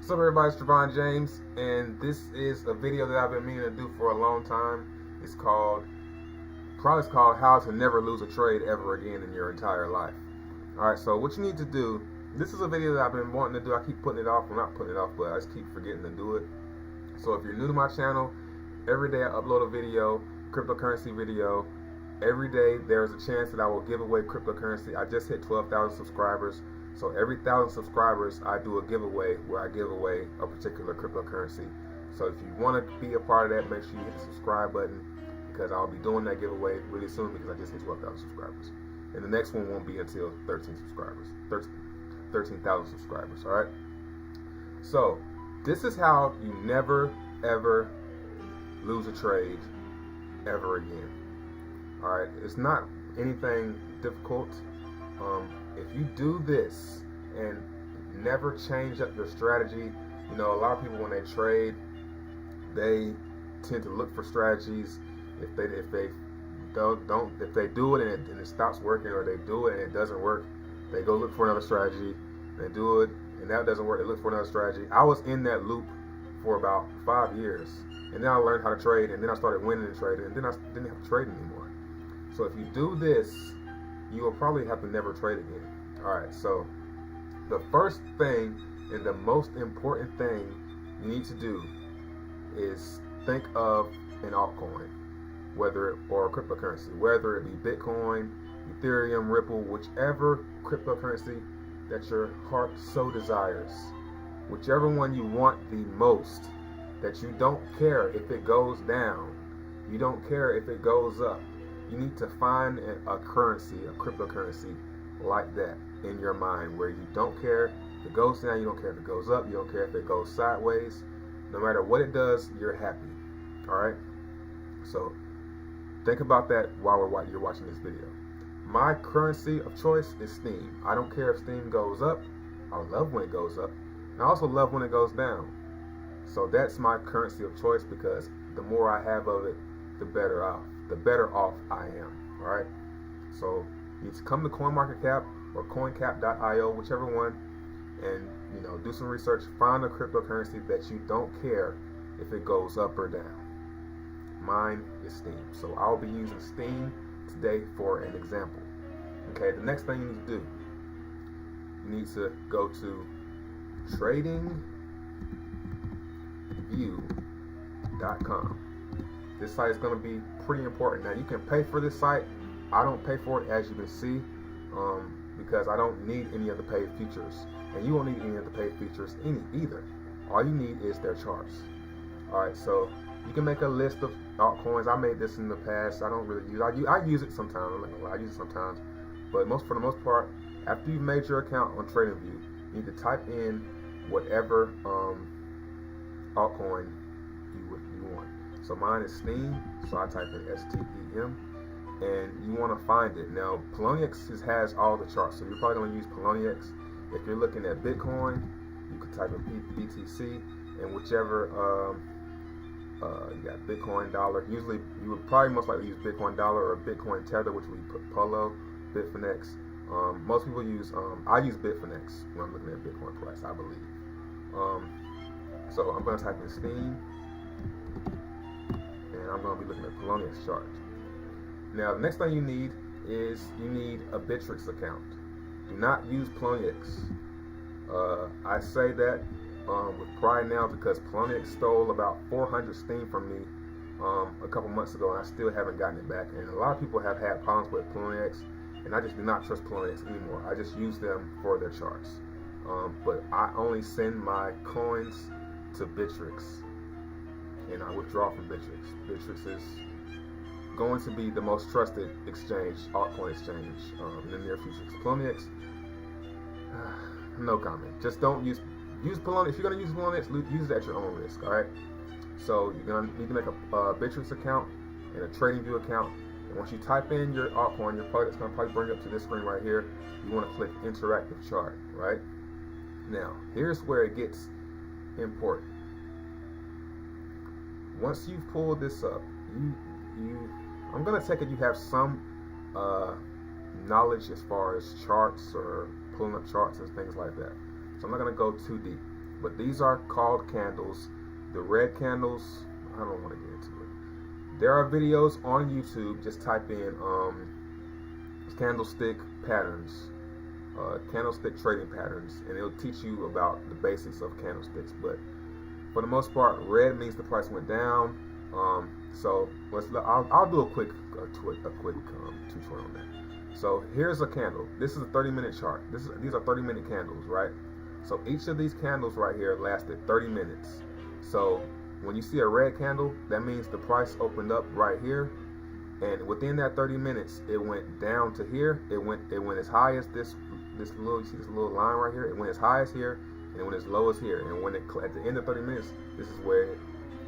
What's up, everybody? It's TREVON James, and this is a video that I've been meaning to do for a long time. It's called How to Never Lose a Trade Ever Again in Your Entire Life. Alright, so what you need to do, this is a video that I've been wanting to do. I keep putting it off. Well, not putting it off, but I just keep forgetting to do it. So if you're new to my channel, every day I upload a video, cryptocurrency video. Every day there's a chance that I will give away cryptocurrency. I just hit 12,000 subscribers. So every 1,000 subscribers, I do a giveaway where I give away a particular cryptocurrency. So if you want to be a part of that, make sure you hit the subscribe button, because I'll be doing that giveaway really soon, because I just hit 12,000 subscribers. And the next one won't be until 13,000 subscribers, all right? So this is how you never, ever lose a trade ever again. All right, it's not anything difficult. If you do this and never change up your strategy, you know, a lot of people when they trade, they tend to look for strategies. If they do it and it stops working, or they do it and it doesn't work, they go look for another strategy. They do it and that doesn't work, they look for another strategy. I was in that loop for about 5 years, and then I learned how to trade, and then I started winning and trading, and then I didn't have to trade anymore. So if you do this, you will probably have to never trade again. Alright, so the first thing and the most important thing you need to do is think of an altcoin, or a cryptocurrency, whether it be Bitcoin, Ethereum, Ripple, whichever cryptocurrency that your heart so desires, whichever one you want the most, that you don't care if it goes down, you don't care if it goes up. You need to find a currency, a cryptocurrency like that in your mind, where you don't care if it goes down, you don't care if it goes up, you don't care if it goes sideways. No matter what it does, you're happy. Alright? So think about that while you're watching this video. My currency of choice is Steam. I don't care if Steam goes up. I love when it goes up. And I also love when it goes down. So that's my currency of choice, because the more I have of it, the better off I am. Alright? So you need to come to CoinMarketCap or coincap.io, whichever one, and do some research. Find a cryptocurrency that you don't care if it goes up or down. Mine is Steam. So I'll be using Steam today for an example. Okay, the next thing you need to do, you need to go to tradingview.com. This site is going to be pretty important. Now, you can pay for this site. I don't pay for it, as you can see, because I don't need any of the paid features, and you won't need any of the paid features either. All you need is their charts. Alright, so you can make a list of altcoins. I made this in the past. I don't really use it. I use it sometimes. I'm not gonna lie, I use it sometimes, but for the most part, after you've made your account on TradingView, you need to type in whatever altcoin you want. So mine is Steam, so I type in STEM, and you want to find it. Now, Poloniex has all the charts, so you're probably going to use Poloniex. If you're looking at Bitcoin, you could type in BTC, and whichever, you got Bitcoin dollar. Usually, you would probably most likely use Bitcoin dollar or Bitcoin tether, which we put Polo, Bitfinex. Most people use, I use Bitfinex when I'm looking at Bitcoin price, I believe. So I'm going to type in Steam, and I'm going to be looking at Poloniex chart. Now, the next thing you need is a Bittrex account. Do not use Poloniex. I say that with pride now, because Poloniex stole about 400 Steam from me a couple months ago, and I still haven't gotten it back. And a lot of people have had problems with Poloniex, and I just do not trust Poloniex anymore. I just use them for their charts. But I only send my coins to Bittrex, and I withdraw from Bittrex. Bittrex is going to be the most trusted altcoin exchange in the near future. Poloniex, no comment. Just don't use Poloniex. If you're going to use Poloniex, use it at your own risk. All right. So you're going to need to make a Bittrex account and a TradingView account. And once you type in your altcoin, it's going to probably bring up to this screen right here. You want to click Interactive Chart. Right. Now, here's where it gets important. Once you've pulled this up, I'm gonna take it you have some knowledge as far as charts or pulling up charts and things like that. So I'm not going to go too deep. But these are called candles. The red candles, I don't want to get into it. There are videos on YouTube. Just type in candlestick patterns, candlestick trading patterns, and it'll teach you about the basics of candlesticks. But for the most part, red means the price went down. So I'll do a quick tutorial on that. So here's a candle. This is a 30-minute chart. These are 30-minute candles, right? So each of these candles right here lasted 30 minutes. So when you see a red candle, that means the price opened up right here, and within that 30 minutes, it went down to here. It went as high as this little, you see this little line right here. It went as high as here, and it went as low as here. And when at the end of 30 minutes, this is where it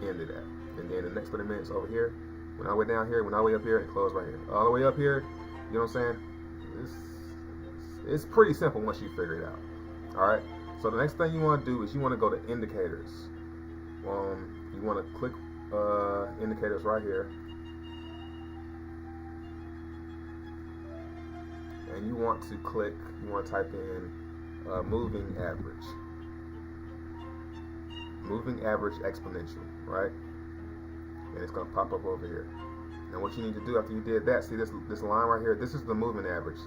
ended at. And then the next 30 minutes over here, when I went down here, when I way up here, it closed right here. All the way up here, you know what I'm saying? It's pretty simple once you figure it out. All right. So the next thing you want to do is you want to go to indicators. You want to click indicators right here, and you want to type in moving average exponential, right? And it's going to pop up over here. And what you need to do after you did that, see this line right here, this is the moving average.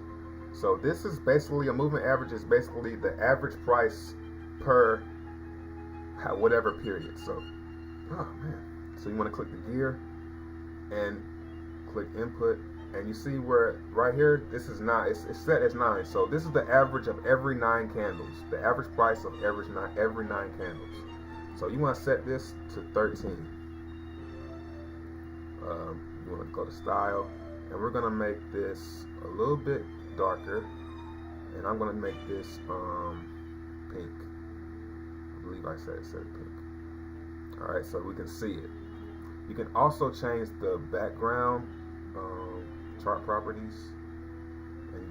So this is basically, a moving average is basically the average price per whatever period. So, oh man. So you want to click the gear and click input, and you see where right here, this is 9. It's set as 9. So this is the average of every 9 candles. The average price of every 9 candles. So you want to set this to 13. You want to go to style, and we're going to make this a little bit darker, and I'm going to make this pink. I believe I said pink. Alright, so we can see it. You can also change the background chart properties, and you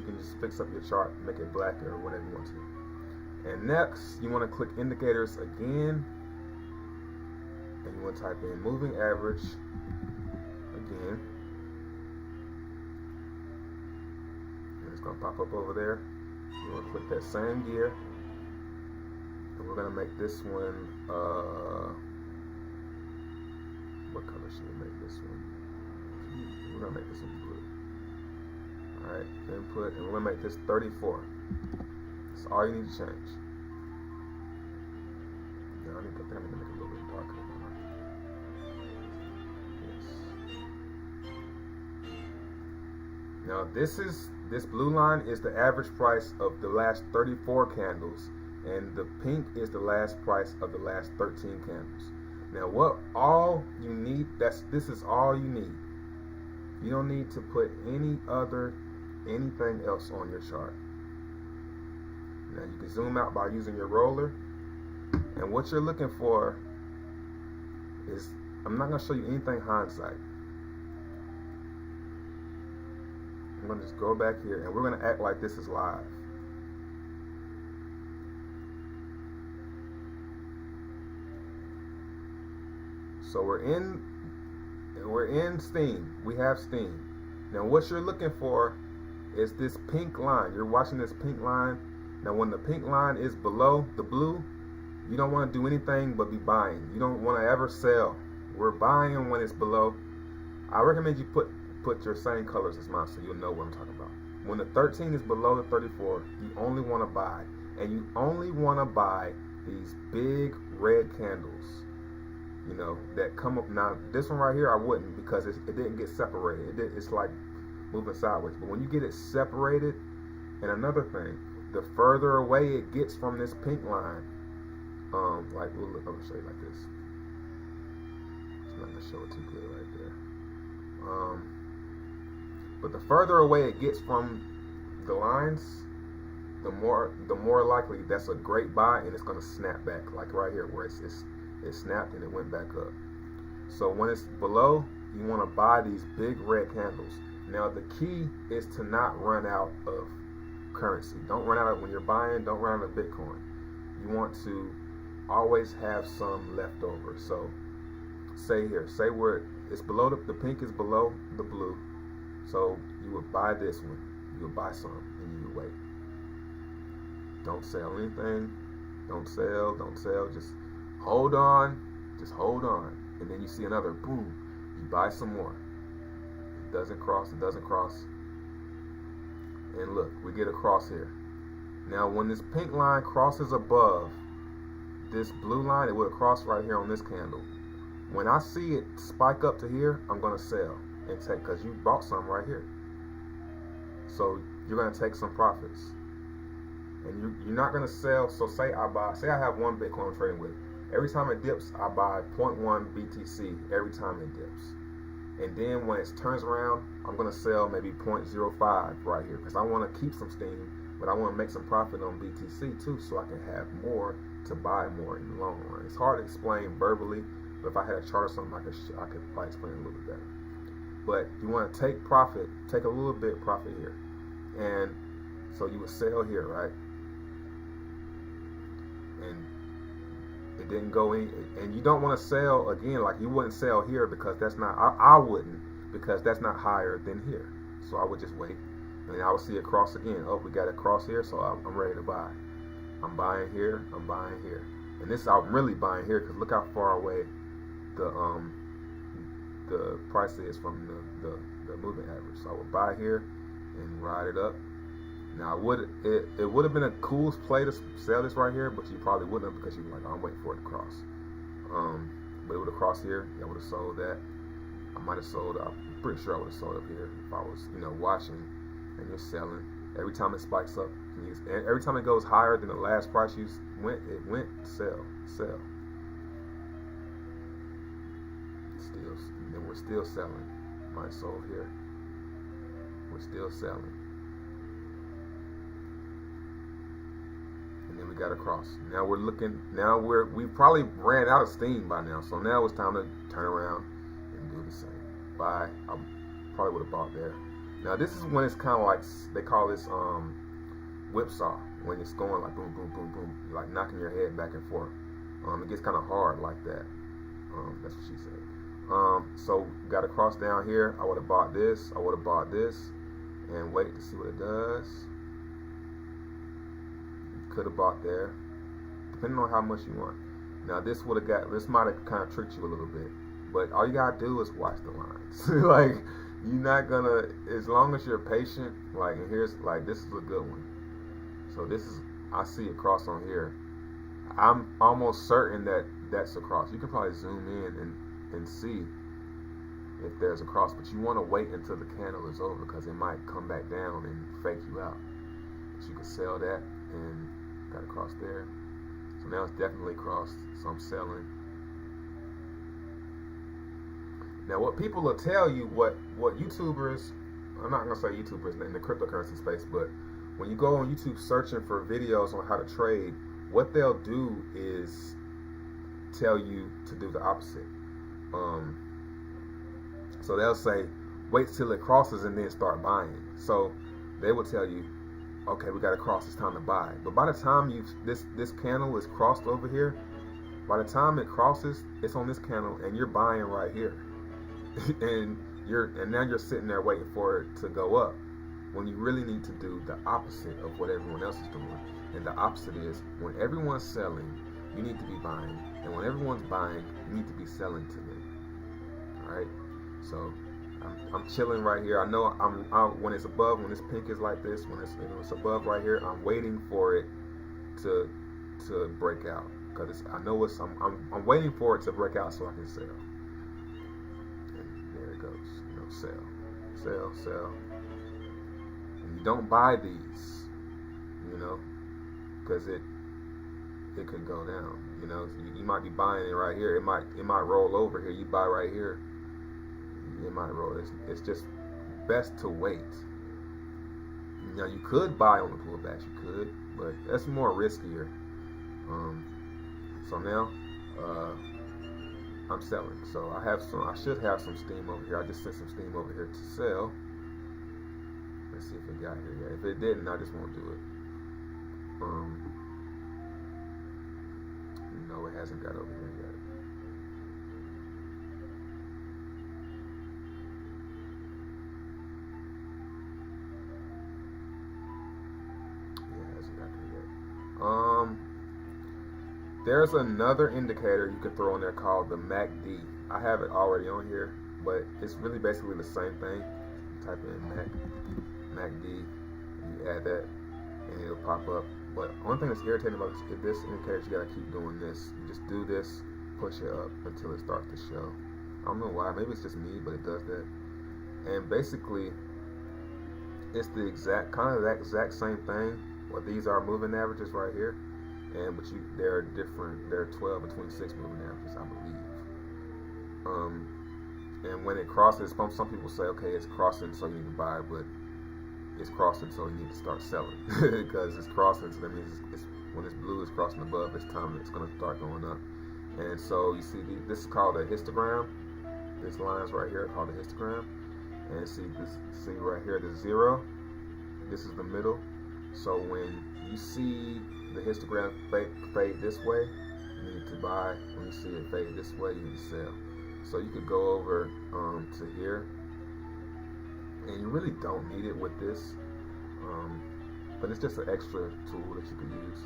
can just fix up your chart, make it black or whatever you want to. And next, you want to click indicators again, and you want to type in moving average again. And it's going to pop up over there. You want to click that same gear, and we're going to make this one, what color should we make this one? We're going to make this one blue. Alright, input, and we're going to make this 34. That's all you need to change. Now I think I need to make it a little bit darker. Yes. Now this blue line is the average price of the last 34 candles, and the pink is the last price of the last 13 candles. Now what all you need, this is all you need. You don't need to put anything else on your chart. Now you can zoom out by using your roller, and what you're looking for is, I'm not going to show you anything hindsight. I'm going to just go back here, and we're going to act like this is live. So we're in Steam. We have Steam. Now what you're looking for is this pink line. You're watching this pink line. Now when the pink line is below the blue, you don't want to do anything but be buying. You don't want to ever sell. We're buying when it's below. I recommend you put your same colors as mine so you'll know what I'm talking about. When the 13 is below the 34, you only want to buy. And you only want to buy these big red candles, you know, that come up. Now this one right here I wouldn't, because it didn't get separated. It's like moving sideways. But when you get it separated, and another thing, the further away it gets from this pink line, like I'm gonna show you like this. It's not gonna show it too good right there. But the further away it gets from the lines, the more likely that's a great buy, and it's gonna snap back, like right here where it snapped and it went back up. So when it's below, you want to buy these big red candles. Now the key is to not run out of currency. Don't run out of, when you're buying, don't run out of Bitcoin. You want to always have some left over. So say where it's below the pink is below the blue. So you would buy this one. You would buy some and you would wait. Don't sell anything. Don't sell, don't sell. Just hold on. Just hold on. And then you see another boom. You buy some more. It doesn't cross. It doesn't cross. And look, we get a cross here. Now, when this pink line crosses above this blue line, it would have crossed right here on this candle. When I see it spike up to here, I'm going to sell and take, because you bought some right here. So you're going to take some profits. And you're not going to sell. So say I have one Bitcoin I'm trading with. Every time it dips, I buy 0.1 BTC every time it dips. And then when it turns around, I'm going to sell maybe 0.05 right here, because I want to keep some steam, but I want to make some profit on BTC too, so I can have more to buy more in the long run. It's hard to explain verbally, but if I had a chart or something, I could probably explain it a little bit better. But you want to take profit, take a little bit profit here. And so you would sell here, right? And it didn't go in, and you don't want to sell again. Like, you wouldn't sell here, because that's not, I wouldn't, because that's not higher than here. So I would just wait, and I would see it cross again. Oh, we got it cross here, so I'm ready to buy. I'm buying here, I'm buying here, and this I'm really buying here, because look how far away the price is from the moving average. So I would buy here and ride it up. Now, it would have been a cool play to sell this right here, but you probably wouldn't have, because you're like, oh, I'm waiting for it to cross. But it would have crossed here. I would have sold that. I might have sold. I'm pretty sure I would have sold up here if I was, watching. And you're selling. Every time it spikes up, and every time it goes higher than the last price you went, sell. Still, then we're still selling. Might have sold here. We're still selling. And then we got a cross. Now we're looking. Now we probably ran out of steam by now. So now it's time to turn around and do the same. Buy. I probably would have bought there. Now this is when it's kind of like, they call this whipsaw, when it's going like boom, boom, boom, boom, like knocking your head back and forth. It gets kind of hard like that. That's what she said. So got a cross down here. I would have bought this. I would have bought this, and wait to see what it does. Could have bought there, depending on how much you want. Now this might have kind of tricked you a little bit, but all you gotta do is watch the lines. Like, you're not gonna, as long as you're patient. Like, and here's, like, this is a good one. So this is, I see it cross on here. I'm almost certain that that's a cross. You can probably zoom in and see if there's a cross, but you want to wait until the candle is over, because it might come back down and fake you out. So you can sell that, and got a cross there. So now it's definitely crossed, so I'm selling. Now what people will tell you, what YouTubers, I'm not going to say YouTubers in the cryptocurrency space, but when you go on YouTube searching for videos on how to trade, what they'll do is tell you to do the opposite. So they'll say, wait till it crosses and then start buying. So they will tell you, okay, we got to cross, it's time to buy. But by the time this candle is crossed over here, by the time it crosses, it's on this candle, and you're buying right here. and now you're sitting there waiting for it to go up, when you really need to do the opposite of what everyone else is doing. And the opposite is, when everyone's selling, you need to be buying, and when everyone's buying, you need to be selling to them. All right, so I'm chilling right here. I know when it's above, when this pink is like this, when it's above right here, I'm waiting for it to break out, because I know I'm waiting for it to break out so I can sell. And there it goes. Sell. And you don't buy these, because it could go down. You might be buying it right here. It might roll over here. You buy right here, it might roll. It's just best to wait. Now you could buy on the pullbacks, you could, but that's more riskier. So now I'm selling. So I should have some steam over here. I just sent some steam over here to sell. Let's see if it got here yet. If it didn't, I just won't do it. No, it hasn't got over here yet. Yeah, it hasn't got here yet. There's another indicator you can throw in there called the MACD. I have it already on here, but it's really basically the same thing. You type in MACD, and you add that, and it'll pop up. But one thing that's irritating about this indicator is you gotta keep doing this. You just do this, push it up until it starts to show. I don't know why. Maybe it's just me, but it does that. And basically, it's the exact same thing. Well, these are moving averages right here, but they're different. They're 12 and 26 moving averages, I believe. And when it crosses, some people say, okay, it's crossing, so you need to buy, but it's crossing, so you need to start selling because it's crossing. So that means when this blue is crossing above, it's time it's going to start going up. And so you see, this is called a histogram. This line's right here called a histogram. And see right here, the 0. This is the middle. So when you see the histogram fade this way, you need to buy. When you see it fade this way, you need to sell. So you could go over to here, and you really don't need it with this, but it's just an extra tool that you could use.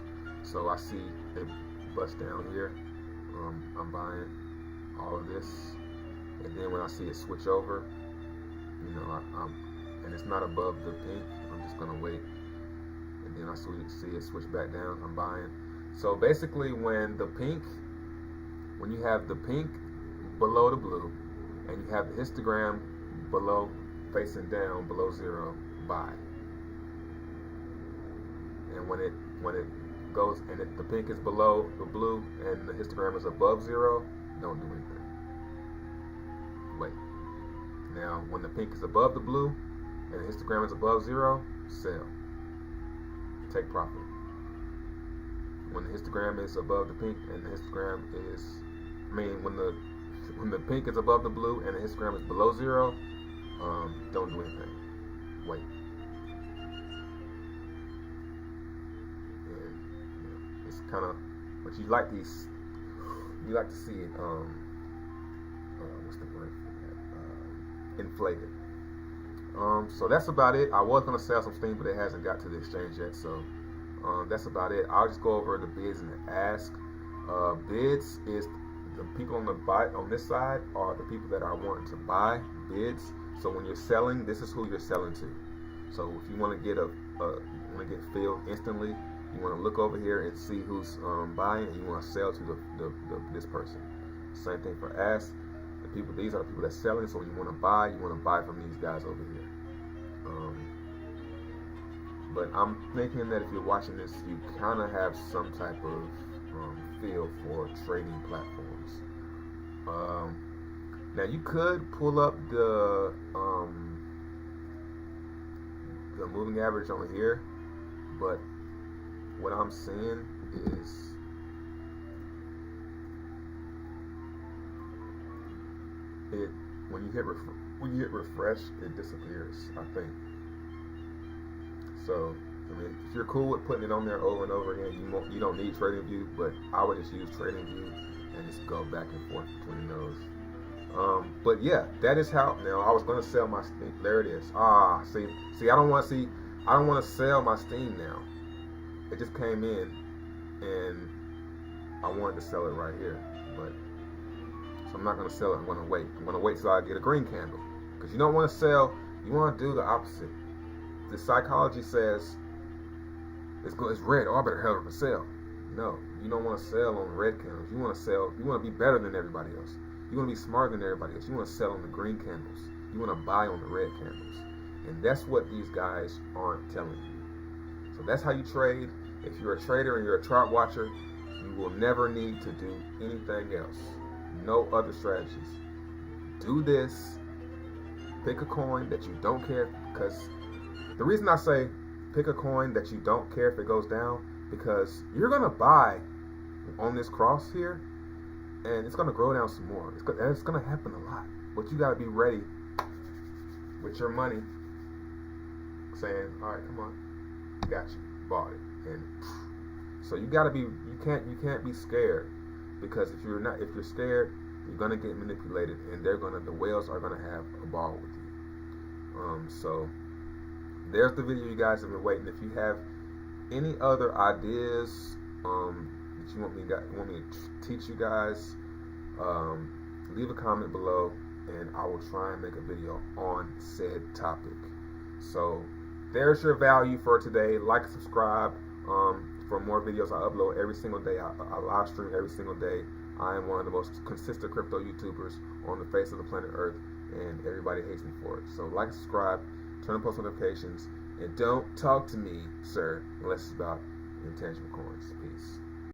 So I see it bust down here. I'm buying all of this, and then when I see it switch over, and it's not above the pink, I'm just gonna wait, and then I see it switch back down. I'm buying. So basically, when you have the pink below the blue, and you have the histogram below, facing down below 0, buy. And when it goes and the pink is below the blue and the histogram is above 0, don't do anything. Wait. Now, when the pink is above the blue and the histogram is above 0, sell. Take profit. When the histogram is above the pink and the histogram is, when the pink is above the blue and the histogram is below 0, don't do anything. Wait. And it's kind of, but you like to see it. What's the word for that? Inflated. So that's about it. I was gonna sell some Steam, but it hasn't got to the exchange yet. So that's about it. I'll just go over the bids and the ask. Bids is the people on this side are the people that are wanting to buy. Bids. So when you're selling, this is who you're selling to. So if you want to get filled instantly, you want to look over here and see who's buying, and you want to sell to this person. Same thing for ask. These are the people that's selling. So when you want to buy from these guys over here. But I'm thinking that if you're watching this, you kind of have some type of feel for trading platforms. Now you could pull up the moving average on here, but what I'm seeing is when you hit refresh, it disappears, I think. So if you're cool with putting it on there over and over again, you don't need TradingView, but I would just use TradingView and just go back and forth between those. But yeah, that is how. Now I was gonna sell my Steam. There it is. See, I don't want to sell my Steam now. It just came in, and I wanted to sell it right here, but so I'm not gonna sell it. I'm gonna wait. I'm gonna wait till I get a green candle, because you don't want to sell. You want to do the opposite. The psychology says it's red. Oh, I better hurry up and sell. No, you don't want to sell on red candles. You want to sell. You want to be better than everybody else. You want to be smarter than everybody else. You want to sell on the green candles. You want to buy on the red candles. And that's what these guys aren't telling you. So that's how you trade. If you're a trader and you're a chart watcher, you will never need to do anything else. No other strategies. Do this. Pick a coin that you don't care, because the reason I say pick a coin that you don't care if it goes down, because you're going to buy on this cross here, and it's going to grow down some more. It's going to happen a lot. But you got to be ready with your money, saying, all right, come on, got you, bought it. And so you got to be, you can't be scared, because if you're scared, you're going to get manipulated, and the whales are going to have a ball with you. So there's the video you guys have been waiting. If you have any other ideas that that you want me to teach you guys, leave a comment below, and I will try and make a video on said topic. So there's your value for today. Like and subscribe for more videos. I upload every single day. I live stream every single day. I am one of the most consistent crypto YouTubers on the face of the planet Earth, and everybody hates me for it. So like and subscribe, turn on post notifications, and don't talk to me, sir, unless it's about intangible coins. Peace.